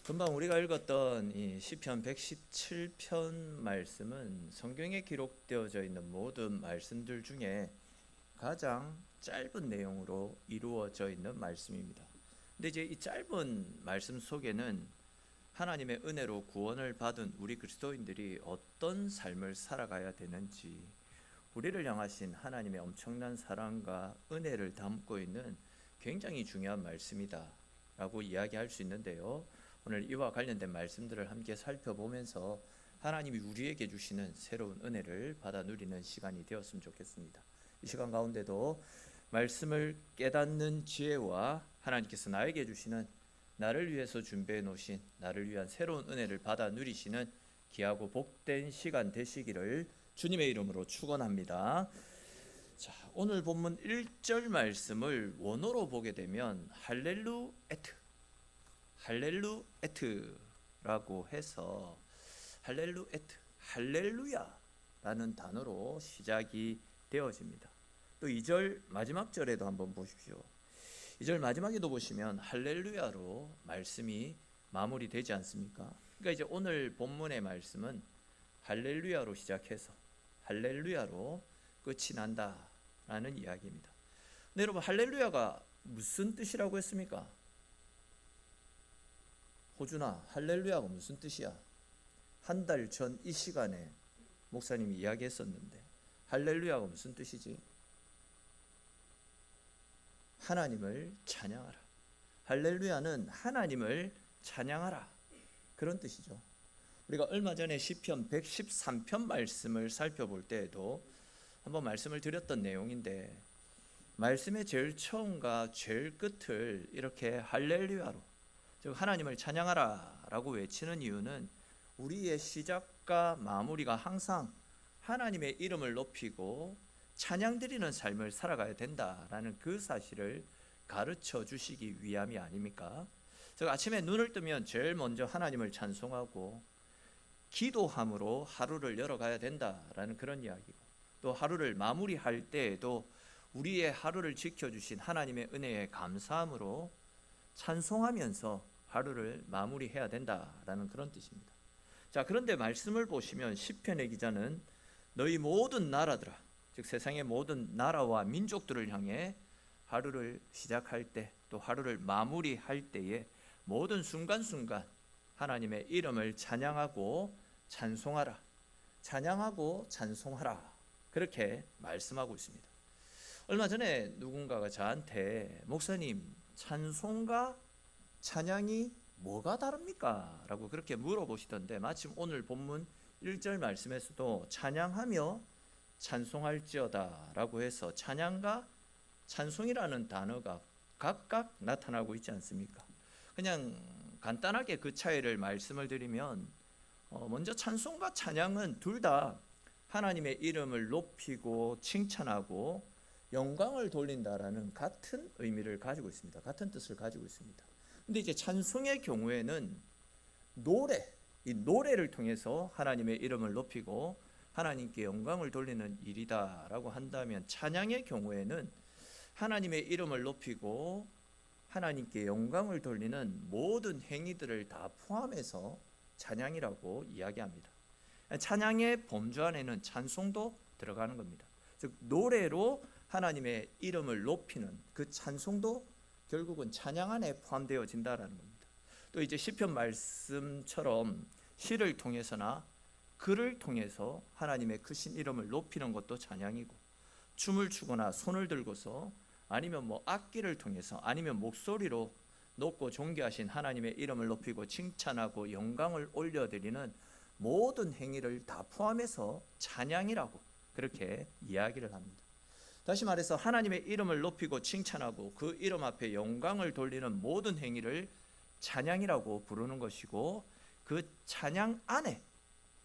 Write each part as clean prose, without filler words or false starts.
금방 우리가 읽었던 이 시편 117편 말씀은 성경에 기록되어져 있는 모든 말씀들 중에 가장 짧은 내용으로 이루어져 있는 말씀입니다. 근데 이제 이 짧은 말씀 속에는 하나님의 은혜로 구원을 받은 우리 그리스도인들이 어떤 삶을 살아가야 되는지, 우리를 향하신 하나님의 엄청난 사랑과 은혜를 담고 있는 굉장히 중요한 말씀이다 라고 이야기할 수 있는데요, 오늘 이와 관련된 말씀들을 함께 살펴보면서 하나님이 우리에게 주시는 새로운 은혜를 받아 누리는 시간이 되었으면 좋겠습니다. 이 시간 가운데도 말씀을 깨닫는 지혜와 하나님께서 나에게 주시는, 나를 위해서 준비해 놓으신, 나를 위한 새로운 은혜를 받아 누리시는 귀하고 복된 시간 되시기를 주님의 이름으로 축원합니다. 자, 오늘 본문 1절 말씀을 원어로 보게 되면 할렐루에트라고 해서 할렐루야라는 단어로 시작이 되어집니다. 또 2절 마지막 절에도 한번 보십시오. 2절 마지막에도 보시면 할렐루야로 말씀이 마무리되지 않습니까? 그러니까 이제 오늘 본문의 말씀은 할렐루야로 시작해서 할렐루야로 끝이 난다라는 이야기입니다. 근데 여러분, 할렐루야가 무슨 뜻이라고 했습니까? 호준아, 할렐루야가 무슨 뜻이야? 한 달 전 이 시간에 목사님이 이야기했었는데 할렐루야가 무슨 뜻이지? 하나님을 찬양하라. 할렐루야는 하나님을 찬양하라, 그런 뜻이죠. 우리가 얼마 전에 시편 113편 말씀을 살펴볼 때에도 한번 말씀을 드렸던 내용인데, 말씀의 제일 처음과 제일 끝을 이렇게 할렐루야로, 즉 하나님을 찬양하라 라고 외치는 이유는 우리의 시작과 마무리가 항상 하나님의 이름을 높이고 찬양 드리는 삶을 살아가야 된다라는 그 사실을 가르쳐 주시기 위함이 아닙니까? 즉 아침에 눈을 뜨면 제일 먼저 하나님을 찬송하고 기도함으로 하루를 열어가야 된다라는 그런 이야기고, 또 하루를 마무리할 때에도 우리의 하루를 지켜주신 하나님의 은혜에 감사함으로 찬송하면서 하루를 마무리해야 된다라는 그런 뜻입니다. 자, 그런데 말씀을 보시면 시편의 기자는 너희 모든 나라들아, 즉 세상의 모든 나라와 민족들을 향해 하루를 시작할 때 또 하루를 마무리할 때에 모든 순간순간 하나님의 이름을 찬양하고 찬송하라, 찬양하고 찬송하라, 그렇게 말씀하고 있습니다. 얼마 전에 누군가가 저한테 목사님, 찬송과 찬양이 뭐가 다릅니까? 라고 그렇게 물어보시던데, 마침 오늘 본문 1절 말씀에서도 찬양하며 찬송할지어다 라고 해서 찬양과 찬송이라는 단어가 각각 나타나고 있지 않습니까? 그냥 간단하게 그 차이를 말씀을 드리면, 먼저 찬송과 찬양은 둘 다 하나님의 이름을 높이고 칭찬하고 영광을 돌린다라는 같은 의미를 가지고 있습니다. 같은 뜻을 가지고 있습니다. 근데 이제 찬송의 경우에는 이 노래를 통해서 하나님의 이름을 높이고 하나님께 영광을 돌리는 일이다라고 한다면, 찬양의 경우에는 하나님의 이름을 높이고 하나님께 영광을 돌리는 모든 행위들을 다 포함해서 찬양이라고 이야기합니다. 찬양의 범주 안에는 찬송도 들어가는 겁니다. 즉 노래로 하나님의 이름을 높이는 그 찬송도 결국은 찬양 안에 포함되어진다라는 겁니다. 또 이제 시편 말씀처럼 시를 통해서나 글을 통해서 하나님의 크신 이름을 높이는 것도 찬양이고, 춤을 추거나 손을 들고서 아니면 악기를 통해서 아니면 목소리로 높고 존귀하신 하나님의 이름을 높이고 칭찬하고 영광을 올려드리는 모든 행위를 다 포함해서 찬양이라고 그렇게 이야기를 합니다. 다시 말해서 하나님의 이름을 높이고 칭찬하고 그 이름 앞에 영광을 돌리는 모든 행위를 찬양이라고 부르는 것이고, 그 찬양 안에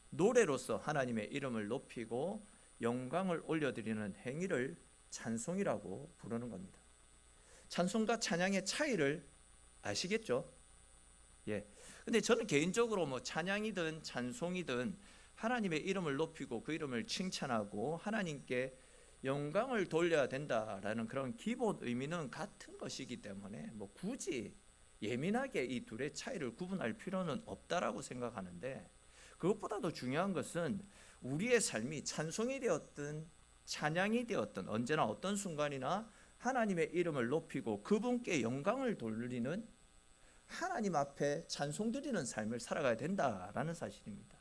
노래로서 하나님의 이름을 높이고 영광을 올려드리는 행위를 찬송이라고 부르는 겁니다. 찬송과 찬양의 차이를 아시겠죠? 예. 근데 저는 개인적으로 찬양이든 찬송이든 하나님의 이름을 높이고 그 이름을 칭찬하고 하나님께 영광을 돌려야 된다라는 그런 기본 의미는 같은 것이기 때문에 굳이 예민하게 이 둘의 차이를 구분할 필요는 없다라고 생각하는데, 그것보다도 중요한 것은 우리의 삶이 찬송이 되었든 찬양이 되었든 언제나 어떤 순간이나 하나님의 이름을 높이고 그분께 영광을 돌리는, 하나님 앞에 찬송 드리는 삶을 살아가야 된다라는 사실입니다.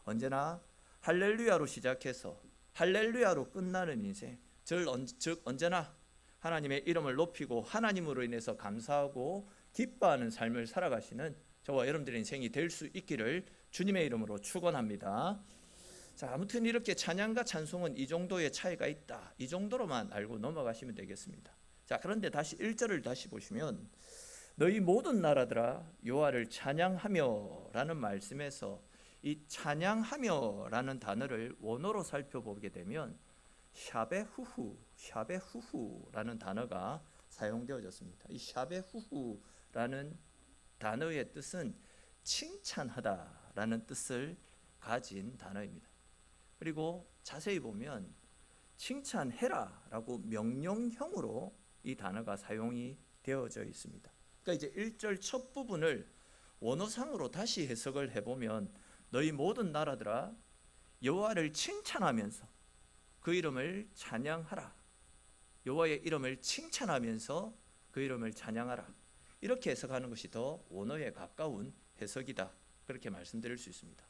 언제나 할렐루야로 시작해서 할렐루야로 끝나는 인생, 즉 언제나 하나님의 이름을 높이고 하나님으로 인해서 감사하고 기뻐하는 삶을 살아가시는 저와 여러분들의 인생이 될 수 있기를 주님의 이름으로 축원합니다. 자, 아무튼 이렇게 찬양과 찬송은 이 정도의 차이가 있다, 이 정도로만 알고 넘어가시면 되겠습니다. 자, 그런데 다시 1절을 다시 보시면 너희 모든 나라들아 여호와를 찬양하며 라는 말씀에서 이 찬양하며 라는 단어를 원어로 살펴보게 되면 샤베후후 라는 단어가 사용되어졌습니다. 이 샤베후후라는 단어의 뜻은 칭찬하다 라는 뜻을 가진 단어입니다. 그리고 자세히 보면 칭찬해라 라고 명령형으로 이 단어가 사용이 되어져 있습니다. 그러니까 이제 1절 첫 부분을 원어상으로 다시 해석을 해보면 너희 모든 나라들아 여호와를 칭찬하면서 그 이름을 찬양하라, 여호와의 이름을 칭찬하면서 그 이름을 찬양하라, 이렇게 해석하는 것이 더 원어에 가까운 해석이다, 그렇게 말씀드릴 수 있습니다.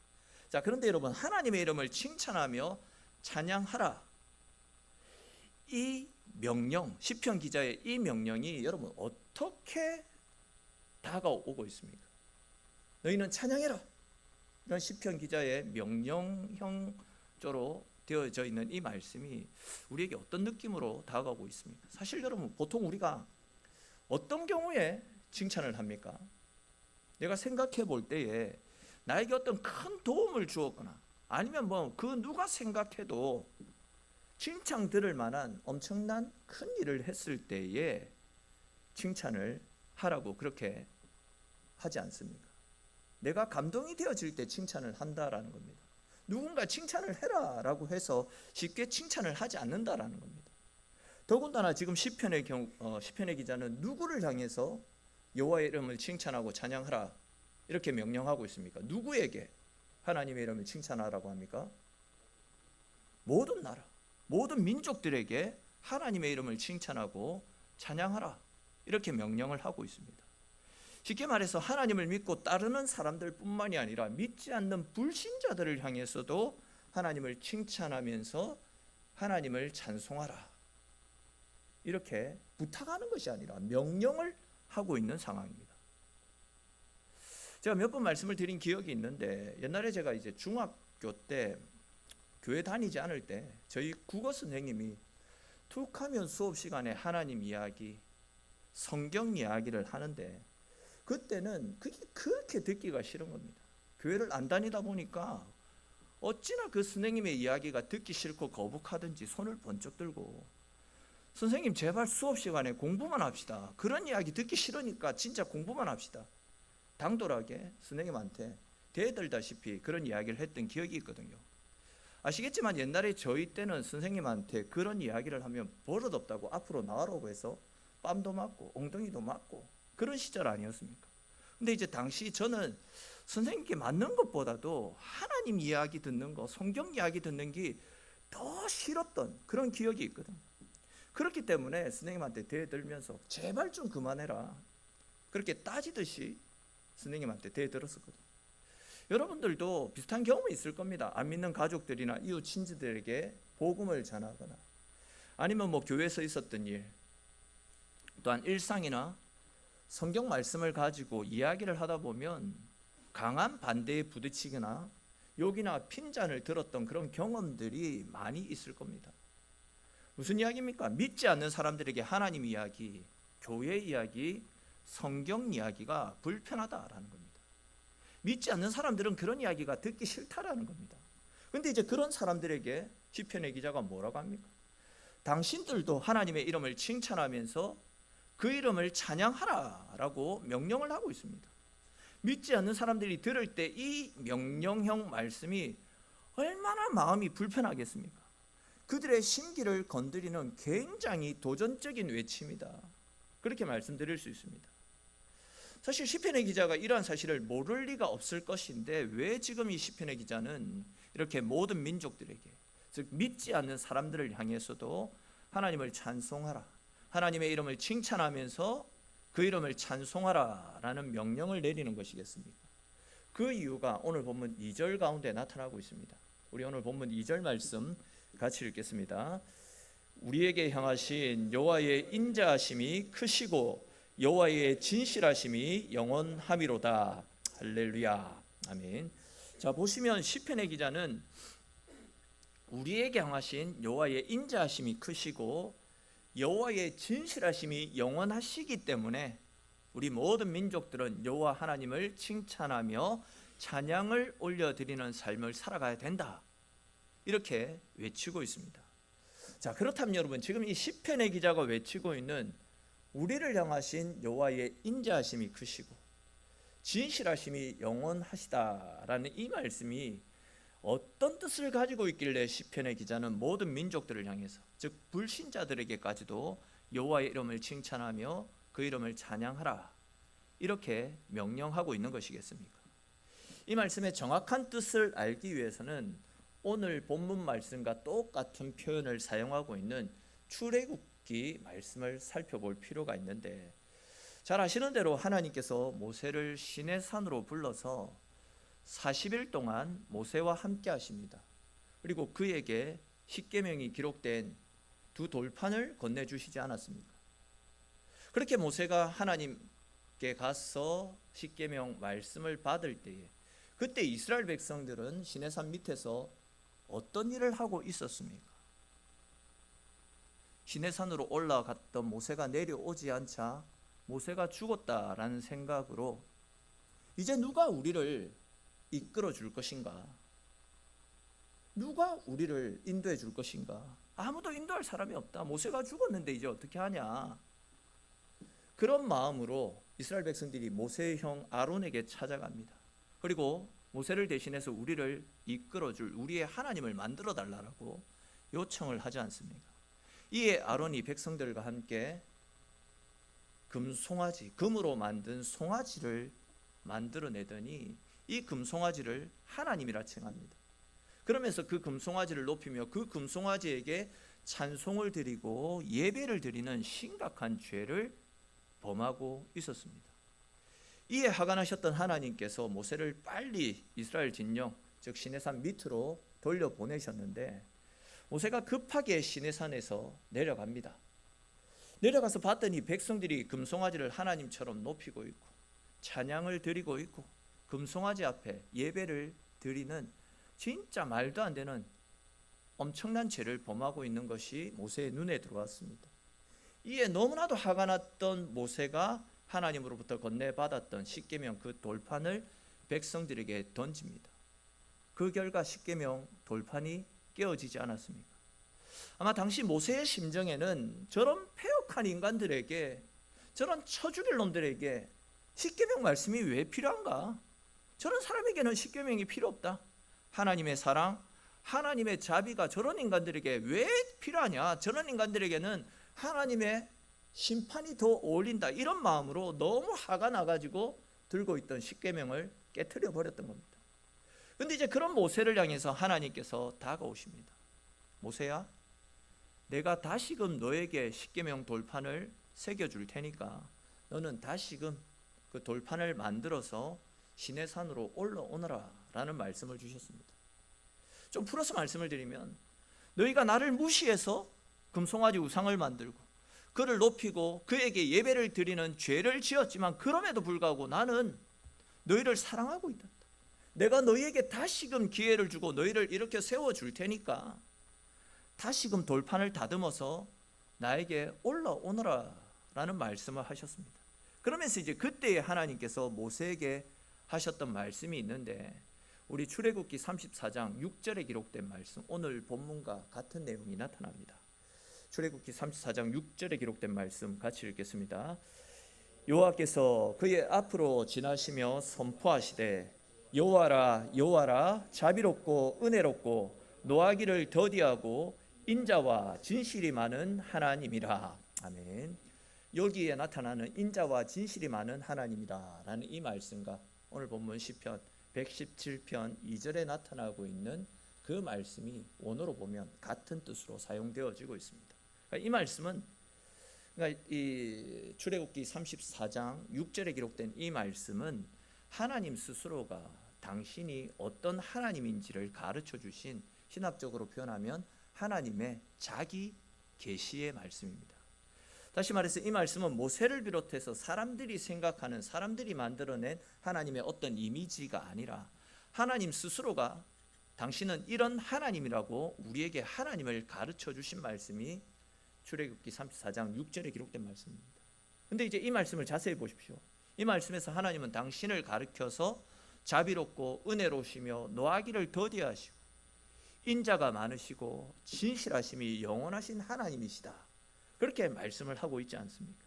자, 그런데 여러분, 하나님의 이름을 칭찬하며 찬양하라, 이 명령, 시편 기자의 이 명령이 여러분 어떻게 다가오고 있습니까? 너희는 찬양해라, 이런 시편 기자의 명령형조로 되어져 있는 이 말씀이 우리에게 어떤 느낌으로 다가오고 있습니까? 사실 여러분, 보통 우리가 어떤 경우에 칭찬을 합니까? 내가 생각해 볼 때에 나에게 어떤 큰 도움을 주었거나 아니면 그 누가 생각해도 칭찬 들을 만한 엄청난 큰 일을 했을 때에 칭찬을 하라고 그렇게 하지 않습니까? 내가 감동이 되어질 때 칭찬을 한다라는 겁니다. 누군가 칭찬을 해라 라고 해서 쉽게 칭찬을 하지 않는다라는 겁니다. 더군다나 지금 시편의 기자는 누구를 향해서 여호와의 이름을 칭찬하고 찬양하라 이렇게 명령하고 있습니까? 누구에게 하나님의 이름을 칭찬하라고 합니까? 모든 나라, 모든 민족들에게 하나님의 이름을 칭찬하고 찬양하라 이렇게 명령을 하고 있습니다. 쉽게 말해서 하나님을 믿고 따르는 사람들 뿐만이 아니라 믿지 않는 불신자들을 향해서도 하나님을 칭찬하면서 하나님을 찬송하라 이렇게 부탁하는 것이 아니라 명령을 하고 있는 상황입니다. 제가 몇 번 말씀을 드린 기억이 있는데, 옛날에 제가 이제 중학교 때 교회 다니지 않을 때 저희 국어 선생님이 툭하면 수업 시간에 하나님 이야기, 성경 이야기를 하는데 그때는 그게 그렇게 듣기가 싫은 겁니다. 교회를 안 다니다 보니까 어찌나 그 선생님의 이야기가 듣기 싫고 거북하든지 손을 번쩍 들고, 선생님 제발 수업 시간에 공부만 합시다, 그런 이야기 듣기 싫으니까 진짜 공부만 합시다, 당돌하게 선생님한테 대들다시피 그런 이야기를 했던 기억이 있거든요. 아시겠지만 옛날에 저희 때는 선생님한테 그런 이야기를 하면 버릇없다고 앞으로 나가라고 해서 뺨도 맞고 엉덩이도 맞고 그런 시절 아니었습니까? 근데 이제 당시 저는 선생님께 맞는 것보다도 하나님 이야기 듣는 거, 성경 이야기 듣는 게 더 싫었던 그런 기억이 있거든요. 그렇기 때문에 선생님한테 대들면서 제발 좀 그만해라 그렇게 따지듯이 선생님한테 대들었었거든요. 여러분들도 비슷한 경험이 있을 겁니다. 안 믿는 가족들이나 이웃 친지들에게 복음을 전하거나 아니면 교회에서 있었던 일, 또한 일상이나 성경 말씀을 가지고 이야기를 하다 보면 강한 반대에 부딪히거나 욕이나 핀잔을 들었던 그런 경험들이 많이 있을 겁니다. 무슨 이야기입니까? 믿지 않는 사람들에게 하나님 이야기, 교회 이야기, 성경 이야기가 불편하다라는 겁니다. 믿지 않는 사람들은 그런 이야기가 듣기 싫다라는 겁니다. 그런데 이제 그런 사람들에게 시편의 기자가 뭐라고 합니까? 당신들도 하나님의 이름을 칭찬하면서 그 이름을 찬양하라라고 명령을 하고 있습니다. 믿지 않는 사람들이 들을 때 이 명령형 말씀이 얼마나 마음이 불편하겠습니까? 그들의 심기를 건드리는 굉장히 도전적인 외침이다, 그렇게 말씀드릴 수 있습니다. 사실 시편의 기자가 이러한 사실을 모를 리가 없을 것인데 왜 지금 이 시편의 기자는 이렇게 모든 민족들에게, 즉 믿지 않는 사람들을 향해서도 하나님을 찬송하라, 하나님의 이름을 칭찬하면서 그 이름을 찬송하라라는 명령을 내리는 것이겠습니까? 그 이유가 오늘 본문 2절 가운데 나타나고 있습니다. 우리 오늘 본문 2절 말씀 같이 읽겠습니다. 우리에게 향하신 여호와의 인자하심이 크시고 여호와의 진실하심이 영원함이로다. 할렐루야. 아멘. 자, 보시면 시편의 기자는 우리에게 향하신 여호와의 인자하심이 크시고 여호와의 진실하심이 영원하시기 때문에 우리 모든 민족들은 여호와 하나님을 칭찬하며 찬양을 올려드리는 삶을 살아가야 된다, 이렇게 외치고 있습니다. 자, 그렇다면 여러분, 지금 이 시편의 기자가 외치고 있는 우리를 향하신 여호와의 인자하심이 크시고 진실하심이 영원하시다라는 이 말씀이 어떤 뜻을 가지고 있길래 시편의 기자는 모든 민족들을 향해서, 즉 불신자들에게까지도 여호와의 이름을 칭찬하며 그 이름을 찬양하라, 이렇게 명령하고 있는 것이겠습니까? 이 말씀의 정확한 뜻을 알기 위해서는 오늘 본문 말씀과 똑같은 표현을 사용하고 있는 출애굽기 말씀을 살펴볼 필요가 있는데, 잘 아시는 대로 하나님께서 모세를 시내산으로 불러서 40일 동안 모세와 함께 하십니다. 그리고 그에게 십계명이 기록된 두 돌판을 건네주시지 않았습니까? 그렇게 모세가 하나님께 가서 십계명 말씀을 받을 때에, 그때 이스라엘 백성들은 시내산 밑에서 어떤 일을 하고 있었습니까? 시내산으로 올라갔던 모세가 내려오지 않자 모세가 죽었다라는 생각으로 이제 누가 우리를 이끌어 줄 것인가? 누가 우리를 인도해 줄 것인가? 아무도 인도할 사람이 없다. 모세가 죽었는데 이제 어떻게 하냐? 그런 마음으로 이스라엘 백성들이 모세의 형 아론에게 찾아갑니다. 그리고 모세를 대신해서 우리를 이끌어줄 우리의 하나님을 만들어 달라고 요청을 하지 않습니까? 이에 아론이 백성들과 함께 금송아지, 금으로 만든 송아지를 만들어내더니 이 금송아지를 하나님이라 칭합니다. 그러면서 그 금송아지를 높이며 그 금송아지에게 찬송을 드리고 예배를 드리는 심각한 죄를 범하고 있었습니다. 이에 화가 나셨던 하나님께서 모세를 빨리 이스라엘 진영, 즉 시내산 밑으로 돌려보내셨는데 모세가 급하게 시내산에서 내려갑니다. 내려가서 봤더니 백성들이 금송아지를 하나님처럼 높이고 있고 찬양을 드리고 있고 금송아지 앞에 예배를 드리는 진짜 말도 안 되는 엄청난 죄를 범하고 있는 것이 모세의 눈에 들어왔습니다. 이에 너무나도 화가 났던 모세가 하나님으로부터 건네받았던 십계명 그 돌판을 백성들에게 던집니다. 그 결과 십계명 돌판이 깨어지지 않았습니까? 아마 당시 모세의 심정에는 저런 패역한 인간들에게, 저런 쳐죽일 놈들에게 십계명 말씀이 왜 필요한가? 저런 사람에게는 십계명이 필요 없다. 하나님의 사랑, 하나님의 자비가 저런 인간들에게 왜 필요하냐? 저런 인간들에게는 하나님의 심판이 더 어울린다. 이런 마음으로 너무 화가 나가지고 들고 있던 십계명을 깨트려 버렸던 겁니다. 그런데 이제 그런 모세를 향해서 하나님께서 다가오십니다. 모세야, 내가 다시금 너에게 십계명 돌판을 새겨줄 테니까 너는 다시금 그 돌판을 만들어서 시내산으로 올라오너라 라는 말씀을 주셨습니다. 좀 풀어서 말씀을 드리면, 너희가 나를 무시해서 금송아지 우상을 만들고 그를 높이고 그에게 예배를 드리는 죄를 지었지만 그럼에도 불구하고 나는 너희를 사랑하고 있다. 내가 너희에게 다시금 기회를 주고 너희를 이렇게 세워줄 테니까 다시금 돌판을 다듬어서 나에게 올라오너라 라는 말씀을 하셨습니다. 그러면서 이제 그때에 하나님께서 모세에게 하셨던 말씀이 있는데, 우리 출애굽기 34장 6절에 기록된 말씀, 오늘 본문과 같은 내용이 나타납니다. 출애굽기 34장 6절에 기록된 말씀 같이 읽겠습니다. 여호와께서 그의 앞으로 지나시며 선포하시되 여호와라 여호와라 자비롭고 은혜롭고 노하기를 더디하고 인자와 진실이 많은 하나님이라. 아멘. 여기에 나타나는 인자와 진실이 많은 하나님이다라는 이 말씀과 오늘 본문 시편 117편 2절에 나타나고 있는 그 말씀이 원어로 보면 같은 뜻으로 사용되어지고 있습니다. 그러니까 이 말씀은, 그러니까 이 출애굽기 34장 6절에 기록된 이 말씀은 하나님 스스로가 당신이 어떤 하나님인지를 가르쳐 주신, 신학적으로 표현하면 하나님의 자기 계시의 말씀입니다. 다시 말해서 이 말씀은 모세를 비롯해서 사람들이 생각하는, 사람들이 만들어낸 하나님의 어떤 이미지가 아니라 하나님 스스로가 당신은 이런 하나님이라고 우리에게 하나님을 가르쳐 주신 말씀이 출애굽기 34장 6절에 기록된 말씀입니다. 근데 이제 이 말씀을 자세히 보십시오. 이 말씀에서 하나님은 당신을 가르쳐서 자비롭고 은혜로우시며 노하기를 더디하시고 인자가 많으시고 진실하심이 영원하신 하나님이시다, 그렇게 말씀을 하고 있지 않습니까?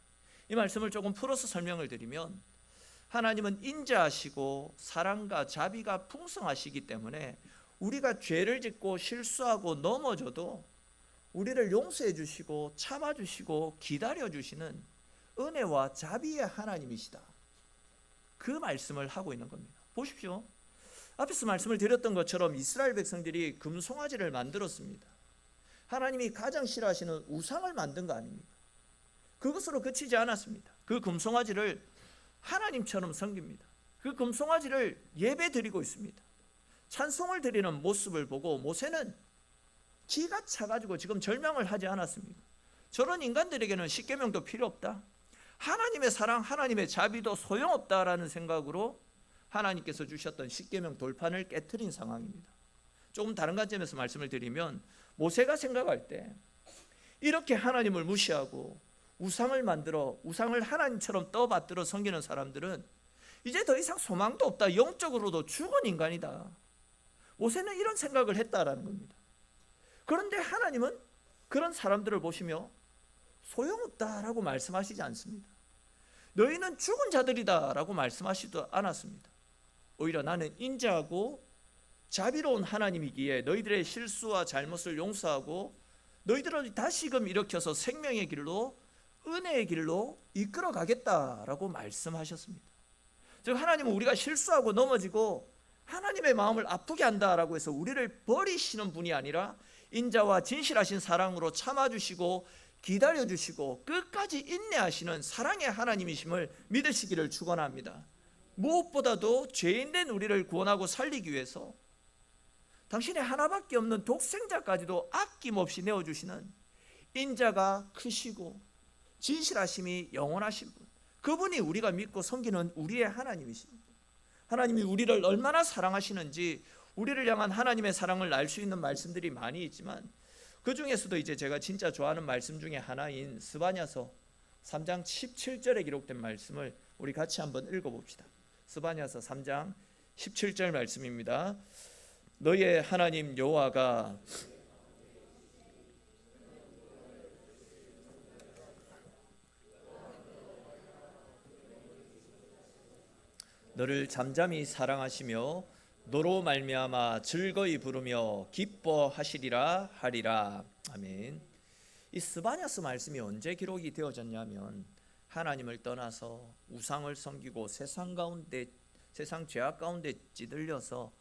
이 말씀을 조금 풀어서 설명을 드리면, 하나님은 인자하시고 사랑과 자비가 풍성하시기 때문에 우리가 죄를 짓고 실수하고 넘어져도 우리를 용서해 주시고 참아 주시고 기다려 주시는 은혜와 자비의 하나님이시다, 그 말씀을 하고 있는 겁니다. 보십시오. 앞에서 말씀을 드렸던 것처럼 이스라엘 백성들이 금송아지를 만들었습니다. 하나님이 가장 싫어하시는 우상을 만든 거 아닙니까? 그것으로 그치지 않았습니다. 그 금송아지를 하나님처럼 섬깁니다. 그 금송아지를 예배 드리고 있습니다. 찬송을 드리는 모습을 보고 모세는 기가 차가지고 지금 절망을 하지 않았습니까? 저런 인간들에게는 십계명도 필요 없다, 하나님의 사랑, 하나님의 자비도 소용없다라는 생각으로 하나님께서 주셨던 십계명 돌판을 깨트린 상황입니다. 조금 다른 관점에서 말씀을 드리면, 모세가 생각할 때 이렇게 하나님을 무시하고 우상을 만들어 우상을 하나님처럼 떠받들어 섬기는 사람들은 이제 더 이상 소망도 없다, 영적으로도 죽은 인간이다, 모세는 이런 생각을 했다라는 겁니다. 그런데 하나님은 그런 사람들을 보시며 소용없다라고 말씀하시지 않습니다. 너희는 죽은 자들이다라고 말씀하시지도 않았습니다. 오히려 나는 인자하고 자비로운 하나님이기에 너희들의 실수와 잘못을 용서하고 너희들을 다시금 일으켜서 생명의 길로, 은혜의 길로 이끌어 가겠다라고 말씀하셨습니다. 즉 하나님은 우리가 실수하고 넘어지고 하나님의 마음을 아프게 한다라고 해서 우리를 버리시는 분이 아니라 인자와 진실하신 사랑으로 참아주시고 기다려주시고 끝까지 인내하시는 사랑의 하나님이심을 믿으시기를 축원합니다. 무엇보다도 죄인된 우리를 구원하고 살리기 위해서 당신의 하나밖에 없는 독생자까지도 아낌없이 내어주시는 인자가 크시고 진실하심이 영원하신 분, 그분이 우리가 믿고 섬기는 우리의 하나님이십니다. 하나님이 우리를 얼마나 사랑하시는지 우리를 향한 하나님의 사랑을 알 수 있는 말씀들이 많이 있지만, 그 중에서도 이제 제가 진짜 좋아하는 말씀 중에 하나인 스바냐서 3장 17절에 기록된 말씀을 우리 같이 한번 읽어봅시다. 스바냐서 3장 17절 말씀입니다. 너의 하나님 여호와가 너를 잠잠히 사랑하시며 너로 말미암아 즐거이 부르며 기뻐하시리라 하리라. 아멘. 이 스바냐서 말씀이 언제 기록이 되어졌냐면, 하나님을 떠나서 우상을 섬기고 세상 죄악 가운데 찌들려서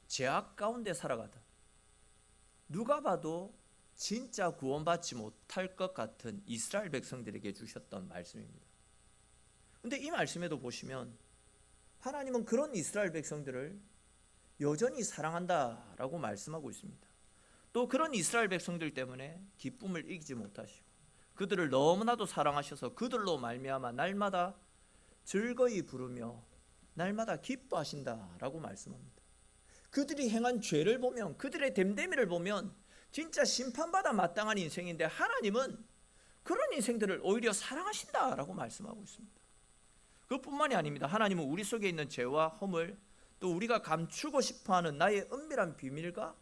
죄악 가운데 살아가다 누가 봐도 진짜 구원받지 못할 것 같은 이스라엘 백성들에게 주셨던 말씀입니다. 그런데 이 말씀에도 보시면 하나님은 그런 이스라엘 백성들을 여전히 사랑한다라고 말씀하고 있습니다. 또 그런 이스라엘 백성들 때문에 기쁨을 이기지 못하시고 그들을 너무나도 사랑하셔서 그들로 말미암아 날마다 즐거이 부르며 날마다 기뻐하신다라고 말씀합니다. 그들이 행한 죄를 보면, 그들의 됨됨이를 보면 진짜 심판받아 마땅한 인생인데 하나님은 그런 인생들을 오히려 사랑하신다라고 말씀하고 있습니다. 그것뿐만이 아닙니다. 하나님은 우리 속에 있는 죄와 허물, 또 우리가 감추고 싶어하는 나의 은밀한 비밀과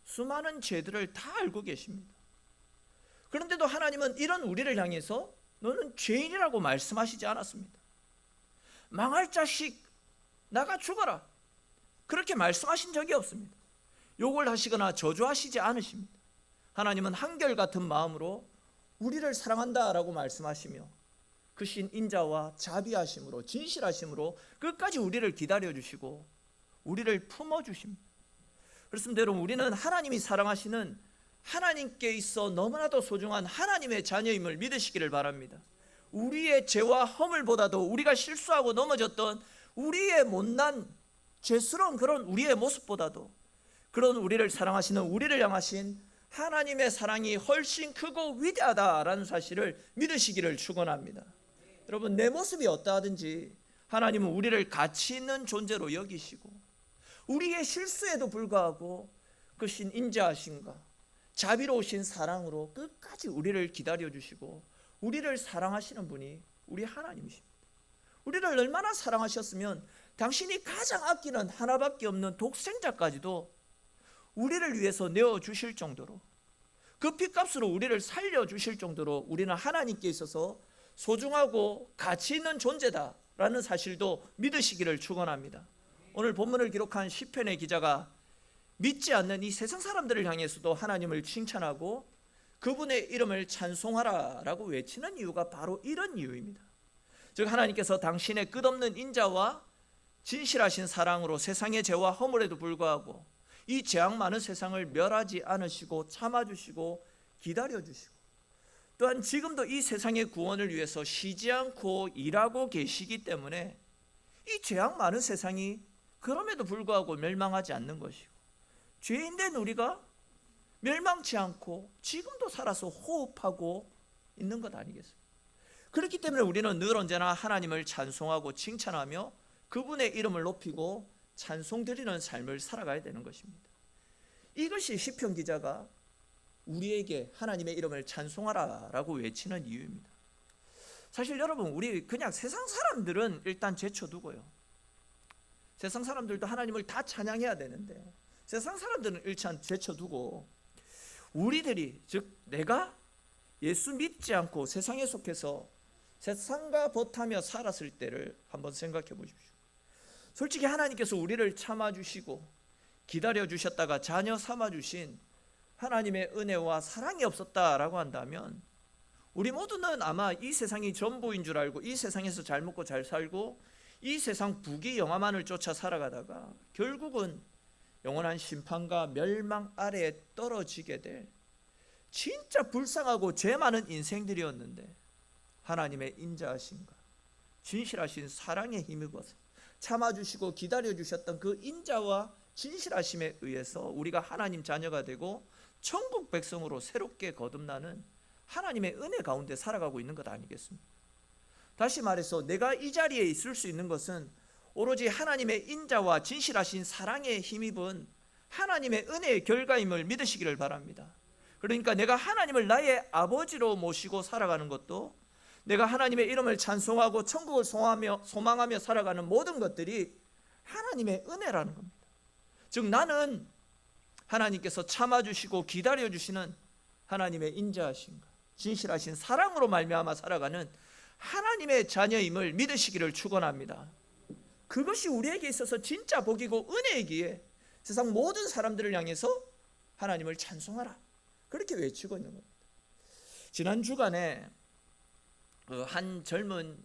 수많은 죄들을 다 알고 계십니다. 그런데도 하나님은 이런 우리를 향해서 너는 죄인이라고 말씀하시지 않았습니다. 망할 자식, 나가 죽어라, 그렇게 말씀하신 적이 없습니다. 욕을 하시거나 저주하시지 않으십니다. 하나님은 한결같은 마음으로 우리를 사랑한다라고 말씀하시며 크신 인자와 자비하심으로 진실하심으로 끝까지 우리를 기다려주시고 우리를 품어주십니다. 그렇습니다. 여러분, 우리는 하나님이 사랑하시는 하나님께 있어 너무나도 소중한 하나님의 자녀임을 믿으시기를 바랍니다. 우리의 죄와 허물보다도 우리가 실수하고 넘어졌던 우리의 못난 죄스러운 그런 우리의 모습보다도 그런 우리를 사랑하시는 우리를 향하신 하나님의 사랑이 훨씬 크고 위대하다라는 사실을 믿으시기를 축원합니다. 여러분, 내 모습이 어떠하든지 하나님은 우리를 가치 있는 존재로 여기시고 우리의 실수에도 불구하고 크신 인자하심과 자비로우신 사랑으로 끝까지 우리를 기다려주시고 우리를 사랑하시는 분이 우리 하나님이십니다. 우리를 얼마나 사랑하셨으면 당신이 가장 아끼는 하나밖에 없는 독생자까지도 우리를 위해서 내어주실 정도로 그 핏값으로 우리를 살려주실 정도로 우리는 하나님께 있어서 소중하고 가치 있는 존재다라는 사실도 믿으시기를 축원합니다. 오늘 본문을 기록한 시편의 기자가 믿지 않는 이 세상 사람들을 향해서도 하나님을 칭찬하고 그분의 이름을 찬송하라라고 외치는 이유가 바로 이런 이유입니다. 즉, 하나님께서 당신의 끝없는 인자와 진실하신 사랑으로 세상의 죄와 허물에도 불구하고 이 죄악 많은 세상을 멸하지 않으시고 참아주시고 기다려주시고 또한 지금도 이 세상의 구원을 위해서 쉬지 않고 일하고 계시기 때문에 이 죄악 많은 세상이 그럼에도 불구하고 멸망하지 않는 것이고 죄인된 우리가 멸망치 않고 지금도 살아서 호흡하고 있는 것 아니겠습니까? 그렇기 때문에 우리는 늘 언제나 하나님을 찬송하고 칭찬하며 그분의 이름을 높이고 찬송드리는 삶을 살아가야 되는 것입니다. 이것이 시편 기자가 우리에게 하나님의 이름을 찬송하라라고 외치는 이유입니다. 사실 여러분, 우리 그냥 세상 사람들은 일단 제쳐두고요. 세상 사람들도 하나님을 다 찬양해야 되는데 세상 사람들은 일단 제쳐두고 우리들이, 즉 내가 예수 믿지 않고 세상에 속해서 세상과 버타며 살았을 때를 한번 생각해 보십시오. 솔직히 하나님께서 우리를 참아주시고 기다려주셨다가 자녀 삼아주신 하나님의 은혜와 사랑이 없었다라고 한다면 우리 모두는 아마 이 세상이 전부인 줄 알고 이 세상에서 잘 먹고 잘 살고 이 세상 부귀영화만을 쫓아 살아가다가 결국은 영원한 심판과 멸망 아래에 떨어지게 될 진짜 불쌍하고 죄 많은 인생들이었는데 하나님의 인자하심과 진실하신 사랑에 힘입어서 참아주시고 기다려주셨던 그 인자와 진실하심에 의해서 우리가 하나님 자녀가 되고 천국 백성으로 새롭게 거듭나는 하나님의 은혜 가운데 살아가고 있는 것 아니겠습니까? 다시 말해서 내가 이 자리에 있을 수 있는 것은 오로지 하나님의 인자와 진실하신 사랑에 힘입은 하나님의 은혜의 결과임을 믿으시기를 바랍니다. 그러니까 내가 하나님을 나의 아버지로 모시고 살아가는 것도 내가 하나님의 이름을 찬송하고 천국을 소망하며 살아가는 모든 것들이 하나님의 은혜라는 겁니다. 즉 나는 하나님께서 참아주시고 기다려주시는 하나님의 인자하심과 진실하신 사랑으로 말미암아 살아가는 하나님의 자녀임을 믿으시기를 축원합니다. 그것이 우리에게 있어서 진짜 복이고 은혜이기에 세상 모든 사람들을 향해서 하나님을 찬송하라 그렇게 외치고 있는 겁니다. 지난 주간에 한 젊은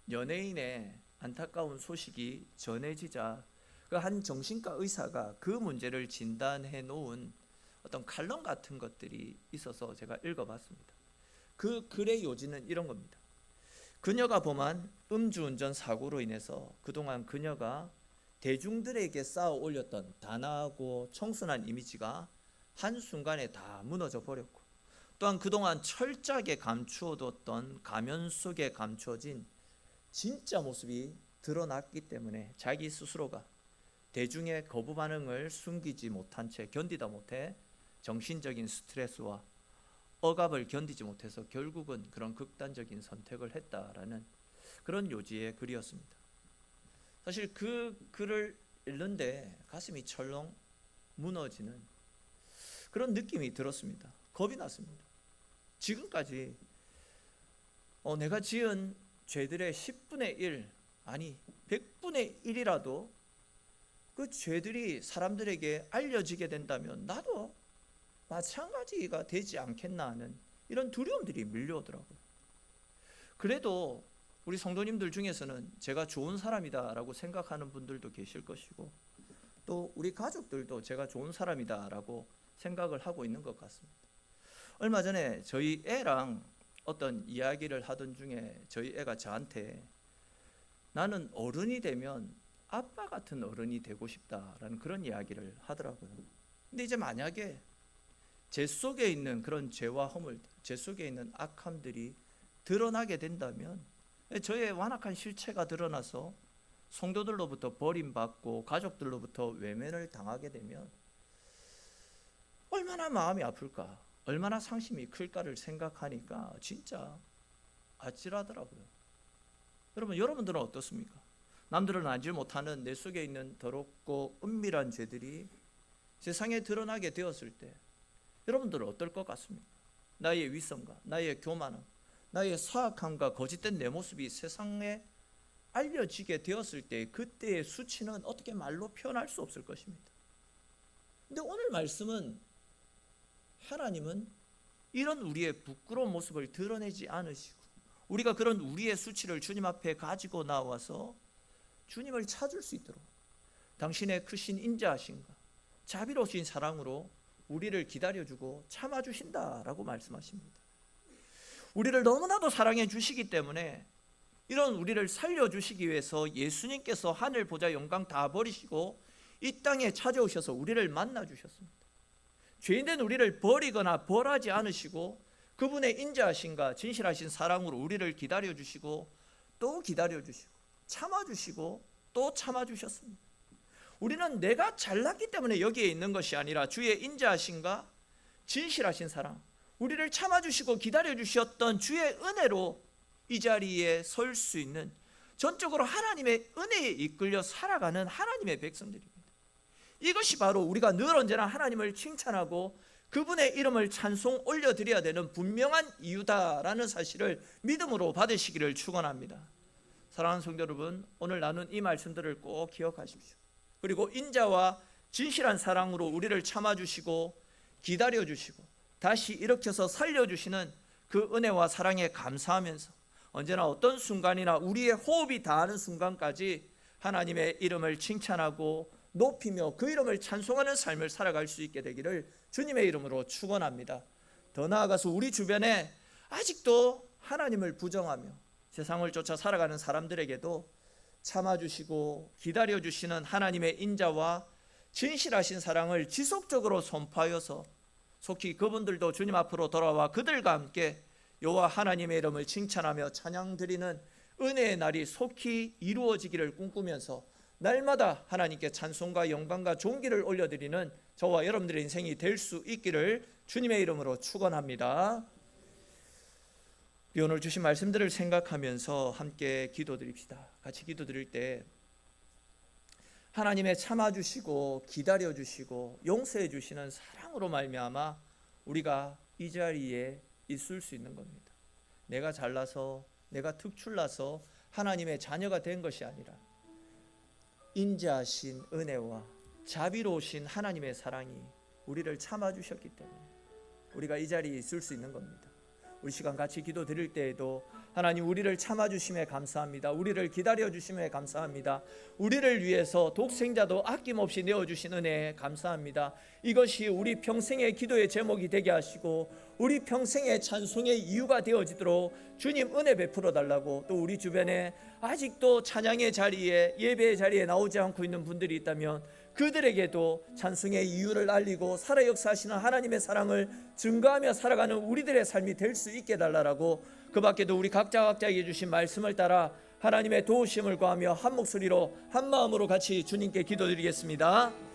연예인의 안타까운 소식이 전해지자 그 한 정신과 의사가 그 문제를 진단해 놓은 어떤 칼럼 같은 것들이 있어서 제가 읽어봤습니다. 그 글의 요지는 이런 겁니다. 그녀가 범한 음주운전 사고로 인해서 그동안 그녀가 대중들에게 쌓아 올렸던 단아하고 청순한 이미지가 한순간에 다 무너져 버렸고 또한 그동안 철저하게 감추어뒀던 가면 속에 감추어진 진짜 모습이 드러났기 때문에 자기 스스로가 대중의 거부 반응을 숨기지 못한 채 견디다 못해 정신적인 스트레스와 억압을 견디지 못해서 결국은 그런 극단적인 선택을 했다라는 그런 요지의 글이었습니다. 사실 그 글을 읽는데 가슴이 철렁 무너지는 그런 느낌이 들었습니다. 겁이 났습니다. 지금까지 내가 지은 죄들의 10분의 1 아니 100분의 1이라도 그 죄들이 사람들에게 알려지게 된다면 나도 마찬가지가 되지 않겠나 하는 이런 두려움들이 밀려오더라고요. 그래도 우리 성도님들 중에서는 제가 좋은 사람이다라고 생각하는 분들도 계실 것이고, 또 우리 가족들도 제가 좋은 사람이다라고 생각을 하고 있는 것 같습니다. 얼마 전에 저희 애랑 어떤 이야기를 하던 중에 저희 애가 저한테 나는 어른이 되면 아빠 같은 어른이 되고 싶다라는 그런 이야기를 하더라고요. 근데 이제 만약에 제 속에 있는 그런 죄와 허물, 제 속에 있는 악함들이 드러나게 된다면, 저의 완악한 실체가 드러나서 성도들로부터 버림받고 가족들로부터 외면을 당하게 되면 얼마나 마음이 아플까, 얼마나 상심이 클까를 생각하니까 진짜 아찔하더라고요. 여러분, 여러분들은 어떻습니까? 남들은 알지 못하는 내 속에 있는 더럽고 은밀한 죄들이 세상에 드러나게 되었을 때 여러분들은 어떨 것 같습니까? 나의 위선과 나의 교만함, 나의 사악함과 거짓된 내 모습이 세상에 알려지게 되었을 때 그때의 수치는 어떻게 말로 표현할 수 없을 것입니다. 근데 오늘 말씀은 하나님은 이런 우리의 부끄러운 모습을 드러내지 않으시고, 우리가 그런 우리의 수치를 주님 앞에 가지고 나와서 주님을 찾을 수 있도록 당신의 크신 인자하심과 자비로우신 사랑으로 우리를 기다려주고 참아주신다라고 말씀하십니다. 우리를 너무나도 사랑해 주시기 때문에 이런 우리를 살려주시기 위해서 예수님께서 하늘 보좌 영광 다 버리시고 이 땅에 찾아오셔서 우리를 만나주셨습니다. 죄인된 우리를 버리거나 벌하지 않으시고 그분의 인자하심과 진실하신 사랑으로 우리를 기다려주시고 또 기다려주시고 참아주시고 또 참아주셨습니다. 우리는 내가 잘났기 때문에 여기에 있는 것이 아니라 주의 인자하심과 진실하신 사랑, 우리를 참아주시고 기다려주셨던 주의 은혜로 이 자리에 설 수 있는 전적으로 하나님의 은혜에 이끌려 살아가는 하나님의 백성들입니다. 이것이 바로 우리가 늘 언제나 하나님을 칭찬하고 그분의 이름을 찬송 올려드려야 되는 분명한 이유다라는 사실을 믿음으로 받으시기를 축원합니다. 사랑하는 성도 여러분, 오늘 나눈 이 말씀들을 꼭 기억하십시오. 그리고 인자와 진실한 사랑으로 우리를 참아주시고 기다려주시고 다시 일으켜서 살려주시는 그 은혜와 사랑에 감사하면서 언제나 어떤 순간이나 우리의 호흡이 닿는 순간까지 하나님의 이름을 칭찬하고 높이며 그 이름을 찬송하는 삶을 살아갈 수 있게 되기를 주님의 이름으로 축원합니다. 더 나아가서 우리 주변에 아직도 하나님을 부정하며 세상을 쫓아 살아가는 사람들에게도 참아주시고 기다려주시는 하나님의 인자와 진실하신 사랑을 지속적으로 선포하여서 속히 그분들도 주님 앞으로 돌아와 그들과 함께 여호와 하나님의 이름을 칭찬하며 찬양드리는 은혜의 날이 속히 이루어지기를 꿈꾸면서 날마다 하나님께 찬송과 영광과 존귀를 올려드리는 저와 여러분들의 인생이 될 수 있기를 주님의 이름으로 축원합니다. 우리 오늘 주신 말씀들을 생각하면서 함께 기도드립시다. 같이 기도드릴 때 하나님의 참아주시고 기다려주시고 용서해주시는 사랑으로 말미암아 우리가 이 자리에 있을 수 있는 겁니다. 내가 잘나서 내가 특출나서 하나님의 자녀가 된 것이 아니라 인자하신 은혜와 자비로우신 하나님의 사랑이 우리를 참아주셨기 때문에 우리가 이 자리에 있을 수 있는 겁니다. 우리 시간 같이 기도 드릴 때에도 하나님, 우리를 참아주심에 감사합니다. 우리를 기다려주심에 감사합니다. 우리를 위해서 독생자도 아낌없이 내어주신 은혜에 감사합니다. 이것이 우리 평생의 기도의 제목이 되게 하시고 우리 평생의 찬송의 이유가 되어지도록 주님 은혜 베풀어 달라고, 또 우리 주변에 아직도 찬양의 자리에 예배의 자리에 나오지 않고 있는 분들이 있다면 그들에게도 찬송의 이유를 알리고 살아 역사하시는 하나님의 사랑을 증거하며 살아가는 우리들의 삶이 될 수 있게 달라고, 그 밖에도 우리 각자에게 주신 말씀을 따라 하나님의 도우심을 구하며 한 목소리로 한 마음으로 같이 주님께 기도드리겠습니다.